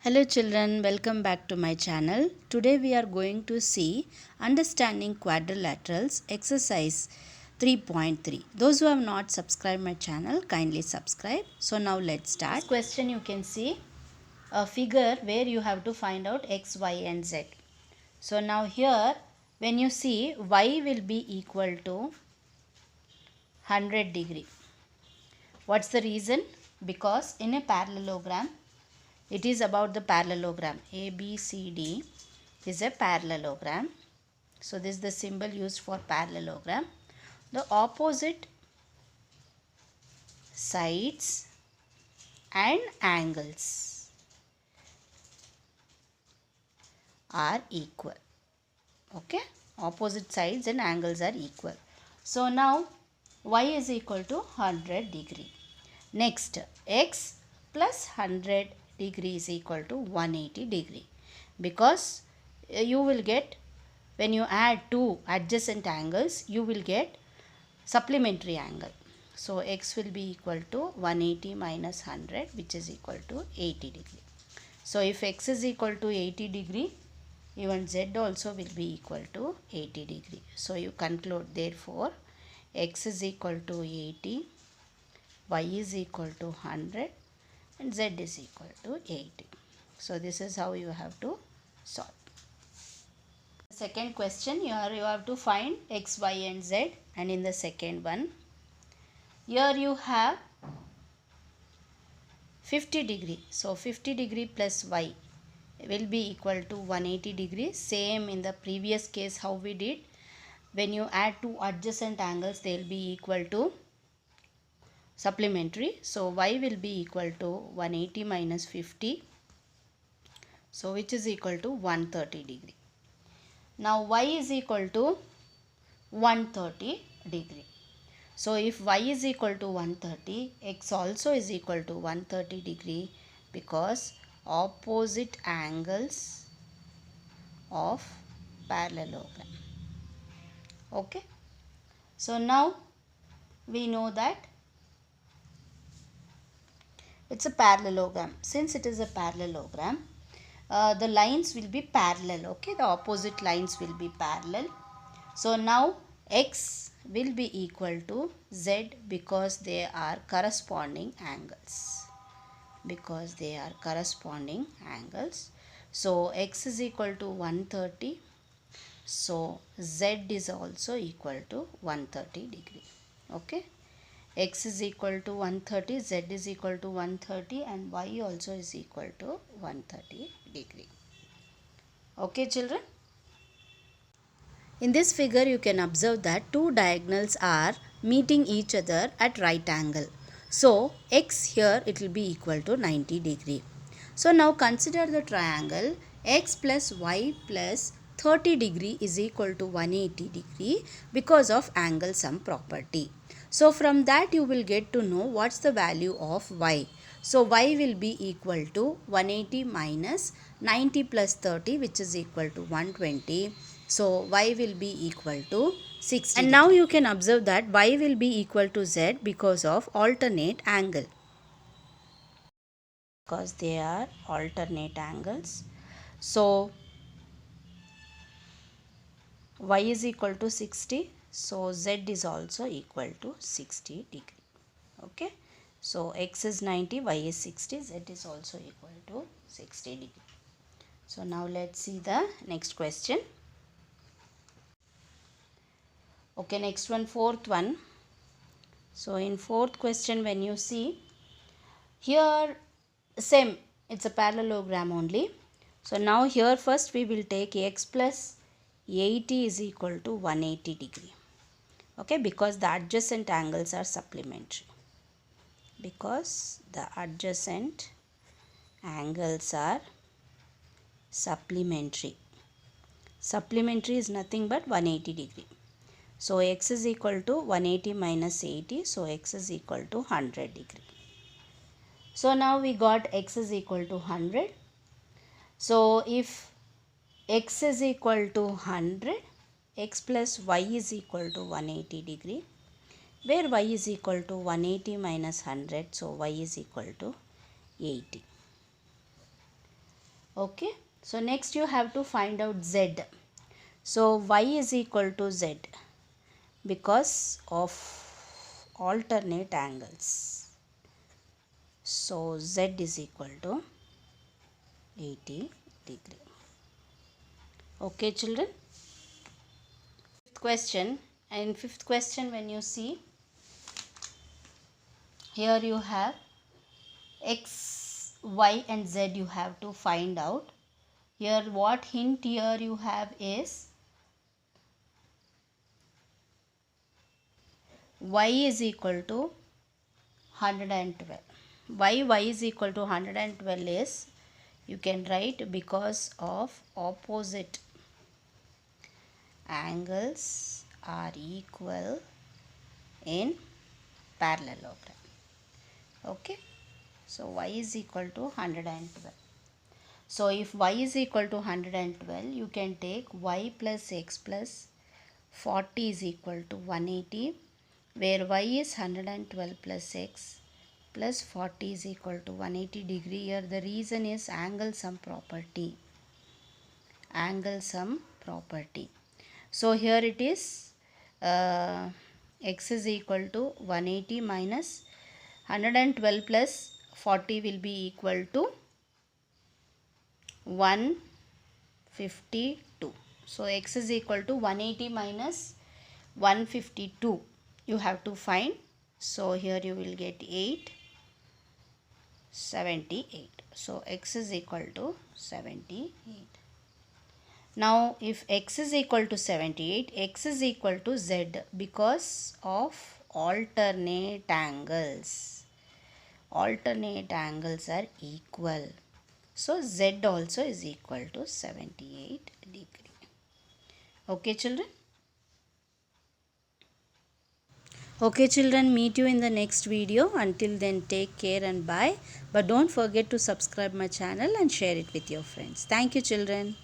Hello children, welcome back to my channel. Today we are going to see Understanding Quadrilaterals exercise 3.3. Those who have not subscribed my channel, kindly subscribe. So now let's start. This question you can see a figure where you have to find out x, y and z. So now here when you see y will be equal to 100 degree. What's the reason? Because in a parallelogram, it is about the parallelogram. ABCD is a parallelogram. So this is the symbol used for parallelogram. The opposite sides and angles are equal. Okay, opposite sides and angles are equal. So now y is equal to 100 degree. Next, x plus 100 degree is equal to 180 degree, because you will get, when you add two adjacent angles, you will get supplementary angle. So x will be equal to 180 minus 100, which is equal to 80 degree. So if x is equal to 80 degree, even z also will be equal to 80 degree. So you conclude, therefore x is equal to 80, y is equal to 100 and z is equal to 80. So this is how you have to solve. Second question, you have to find x, y and z, and in the second one, here you have 50 degree. So 50 degree plus y will be equal to 180 degree. Same in the previous case how we did. When you add two adjacent angles, they will be equal to supplementary. So y will be equal to 180 minus 50. So which is equal to 130 degree. Now y is equal to 130 degree. So if y is equal to 130, x also is equal to 130 degree, because opposite angles of parallelogram. Okay. So now we know that it's a parallelogram. Since it is a parallelogram, the lines will be parallel. Okay, the opposite lines will be parallel. So now x will be equal to z, because they are corresponding angles. Because they are corresponding angles. So x is equal to 130. So z is also equal to 130 degree. Okay. X is equal to 130, z is equal to 130 and y also is equal to 130 degree. Okay children. In this figure you can observe that two diagonals are meeting each other at right angle. So x here it will be equal to 90 degree. So now consider the triangle x plus y plus 30 degree is equal to 180 degree because of angle sum property. So from that you will get to know what's the value of y. So y will be equal to 180 minus 90 plus 30, which is equal to 120. So y will be equal to 60. And now you can observe that y will be equal to z because of alternate angle. Because they are alternate angles. So y is equal to 60. So z is also equal to 60 degree. Okay. So x is 90, y is 60, z is also equal to 60 degree. So now let's see the next question. Okay, next one, fourth one. So in fourth question, when you see here, same, it's a parallelogram only. So now here first we will take x plus 80 is equal to 180 degree. Okay, because the adjacent angles are supplementary. Because the adjacent angles are supplementary. Supplementary is nothing but 180 degree. So x is equal to 180 minus 80. So x is equal to 100 degree. So now we got x is equal to 100. So if x is equal to 100, x plus y is equal to 180 degree, where y is equal to 180 minus 100. So y is equal to 80. Okay, so next you have to find out z. So y is equal to z because of alternate angles. So z is equal to 80 degree. Okay children. Fifth question. And fifth question, when you see, here you have x, y and z you have to find out. Here what hint here you have is y is equal to 112. Why y is equal to 112 is, you can write because of opposite angles are equal in parallelogram. Okay, so y is equal to 112. So if y is equal to 112, you can take y plus x plus 40 is equal to 180, where y is 112 plus x plus 40 is equal to 180 degree. Here the reason is angle sum property. Angle sum property. So here it is x is equal to 180 minus 112 plus 40 will be equal to 152. So x is equal to 180 minus 152 you have to find. So here you will get 878. So x is equal to 78. Now if x is equal to 78, x is equal to z because of alternate angles. Alternate angles are equal. So z also is equal to 78 degree. Okay children? Okay children, meet you in the next video. Until then, take care and bye. But don't forget to subscribe my channel and share it with your friends. Thank you children.